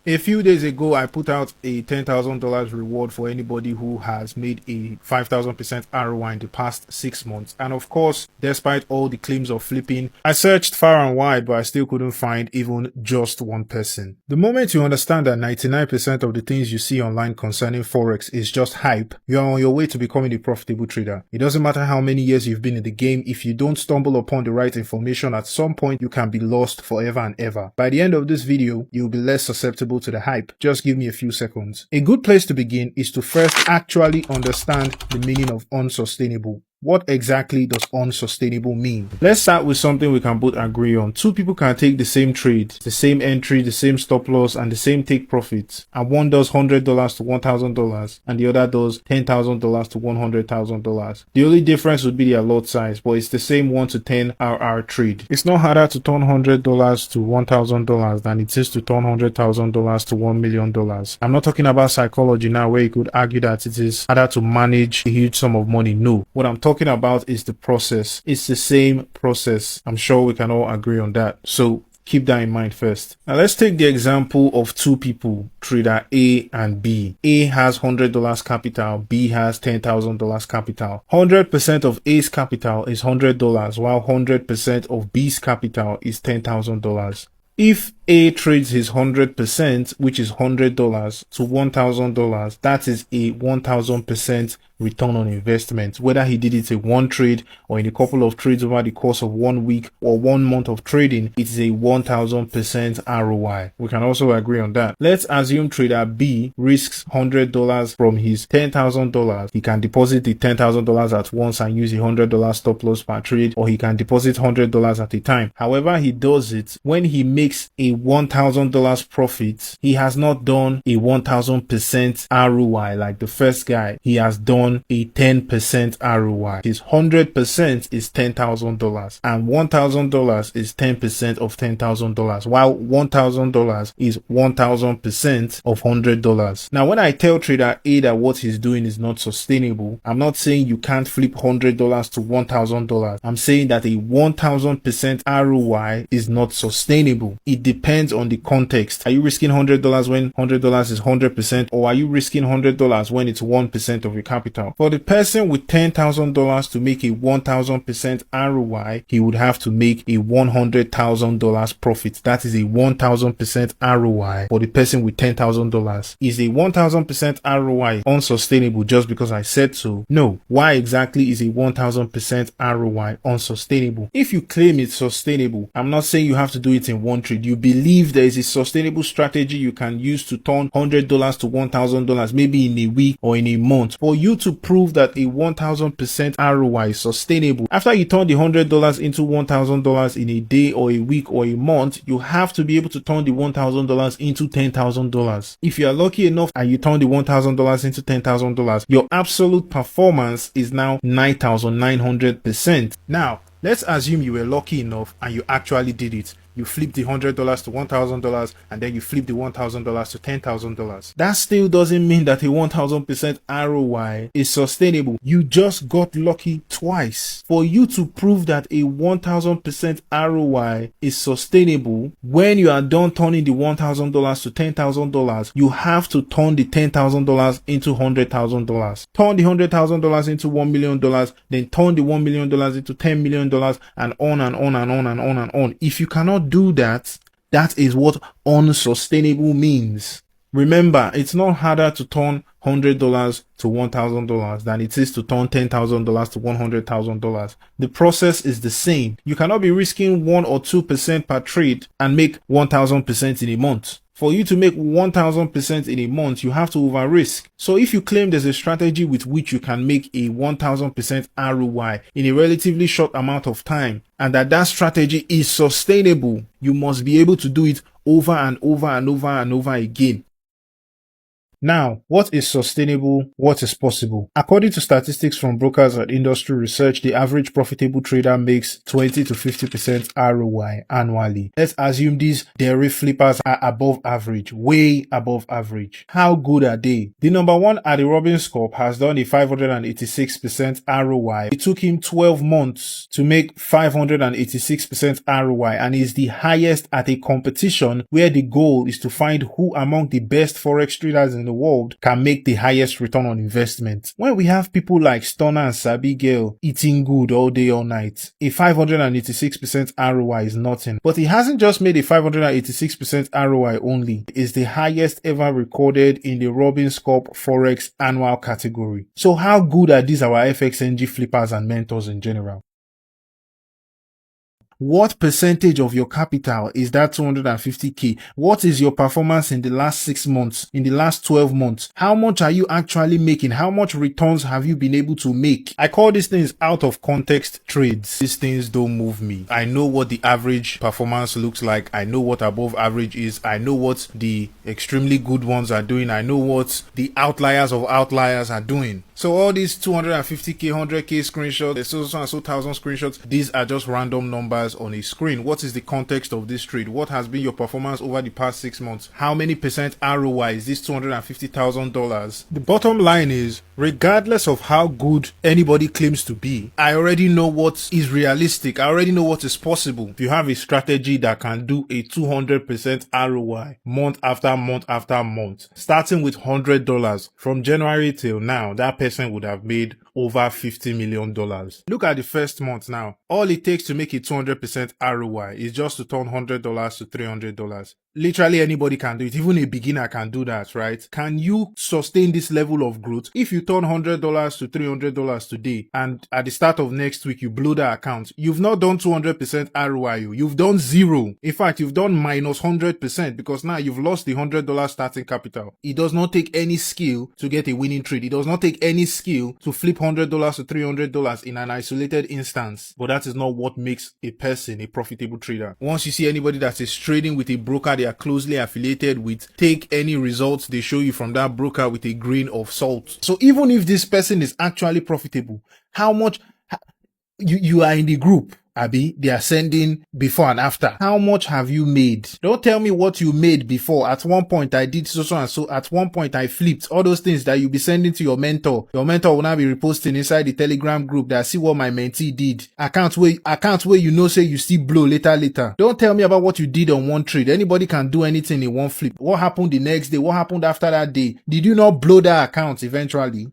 A few days ago, I put out a $10,000 reward for anybody who has made a 5,000% ROI in the past 6 months. And of course, despite all the claims of flipping, I searched far and wide, but I still couldn't find even just one person. The moment you understand that 99% of the things you see online concerning Forex is just hype, you are on your way to becoming a profitable trader. It doesn't matter how many years you've been in the game, if you don't stumble upon the right information, at some point you can be lost forever and ever. By the end of this video, you'll be less susceptible to the hype. Just give me a few seconds. A good place to begin is to first actually understand the meaning of unsustainable. What exactly does unsustainable mean? Let's start with something we can both agree on. Two people can take the same trade, the same entry, the same stop loss, and the same take profits. And one does $100 to $1,000 and the other does $10,000 to $100,000. The only difference would be their lot size, but it's the same 1 to 10 RR trade. It's not harder to turn $100 to $1,000 than it is to turn $100,000 to $1 million. I'm not talking about psychology now where you could argue that it is harder to manage a huge sum of money. No. What I'm talking about is the process. It's the same process. I'm sure we can all agree on that. So keep that in mind first. Now let's take the example of two people, trader A and B. A has $100 capital, B has $10,000 capital. 100% of A's capital is $100, while 100% of B's capital is $10,000. If A trades his 100%, which is $100 to $1,000, that is a 1,000% return on investment. Whether he did it in one trade or in a couple of trades over the course of 1 week or 1 month of trading, it is a 1,000% ROI. We can also agree on that. Let's assume trader B risks $100 from his $10,000. He can deposit the $10,000 at once and use a $100 stop loss per trade, or he can deposit $100 at a time. However he does it, when he makes a $1,000 profit, he has not done a 1,000% ROI like the first guy. He has done a 10% ROI. His 100% is $10,000 and $1,000 is 10% of $10,000, while $1,000 is 1,000% of $100. Now when I tell trader A that what he's doing is not sustainable, I'm not saying you can't flip $100 to $1,000. I'm saying that a 1,000% ROI is not sustainable. It depends on the context. Are you risking $100 when $100 is 100%, or are you risking $100 when it's 1% of your capital? For the person with $10,000 to make a 1,000% ROI, he would have to make a $100,000 profit. That is a 1,000% ROI for the person with $10,000. Is a 1,000% ROI unsustainable just because I said so? No. Why exactly is a 1,000% ROI unsustainable? If you claim it's sustainable, I'm not saying you have to do it in one trade. You believe there is a sustainable strategy you can use to turn $100 to $1,000 maybe in a week or in a month. For you to prove that a 1,000% ROI is sustainable, after you turn the $100 into $1,000 in a day or a week or a month, you have to be able to turn the $1,000 into $10,000. If you are lucky enough and you turn the $1,000 into $10,000, your absolute performance is now 9,900%. Now, let's assume you were lucky enough and you actually did it. You flip the $100 to $1,000 and then you flip the $1,000 to $10,000. That still doesn't mean that a 1,000% ROI is sustainable. You just got lucky twice. For you to prove that a 1,000% ROI is sustainable, when you are done turning the $1,000 to $10,000, you have to turn the $10,000 into $100,000. Turn the $100,000 into $1 million, then turn the $1 million into $10 million, and on and on and on and on and on. If you cannot do that, that is what unsustainable means. Remember, it's not harder to turn $100 to $1,000 than it is to turn $10,000 to $100,000. The process is the same. You cannot be risking 1 or 2% per trade and make 1,000% in a month. For you to make 1,000% in a month, you have to over risk. So if you claim there's a strategy with which you can make a 1,000% ROI in a relatively short amount of time, and that strategy is sustainable, you must be able to do it over and over and over and over again. Now, what is sustainable? What is possible? According to statistics from brokers and industry research, the average profitable trader makes 20 to 50% ROI annually. Let's assume these dairy flippers are above average, way above average. How good are they? The number one at the Robbins Corp has done a 586% ROI. It took him 12 months to make 586% ROI and is the highest at a competition where the goal is to find who among the best Forex traders in the world can make the highest return on investment. When we have people like Stoner and Sabi Girl eating good all day all night, a 586% ROI is nothing. But he hasn't just made a 586% ROI only. It is the highest ever recorded in the Robbins Corp Forex annual category. So how good are these our FXNG flippers and mentors in general? What percentage of your capital is that 250k? What is your performance in the last 6 months, in the last 12 months? How much are you actually making? How much returns have you been able to make? I call these things out of context trades. These things don't move me. I know what the average performance looks like. I know what above average is. I know what the extremely good ones are doing. I know what the outliers of outliers are doing. So all these 250k, 100k screenshots, so and so thousand screenshots, these are just random numbers on a screen. What is the context of this trade? What has been your performance over the past 6 months? How many percent ROI is this $250,000? The bottom line is, regardless of how good anybody claims to be, I already know what is realistic. I already know what is possible. If you have a strategy that can do a 200% ROI month after month after month, starting with $100 from January till now, that person would have made over $50 million. Look at the first month now. All it takes to make a 200% ROI is just to turn $100 to $300. Literally anybody can do it. Even a beginner can do that, right? Can you sustain this level of growth? If you turn $100 to $300 today and at the start of next week you blow that account, you've not done 200% ROI. You've done zero. In fact, you've done minus 100% because now you've lost the $100 starting capital. It does not take any skill to get a winning trade. It does not take any skill to flip $100 to $300 in an isolated instance. But that is not what makes a person a profitable trader. Once you see anybody that is trading with a broker they are closely affiliated with, take any results they show you from that broker with a grain of salt. So even if this person is actually profitable, how much you are in the group, Abby, they are sending before and after. How much have you made? Don't tell me what you made before. At one point I did so and so. At one point I flipped. All those things that you'll be sending to your mentor. Your mentor will now be reposting inside the Telegram group that see what my mentee did. Account where you know say you still blow later. Don't tell me about what you did on one trade. Anybody can do anything in one flip. What happened the next day? What happened after that day? Did you not blow that account eventually?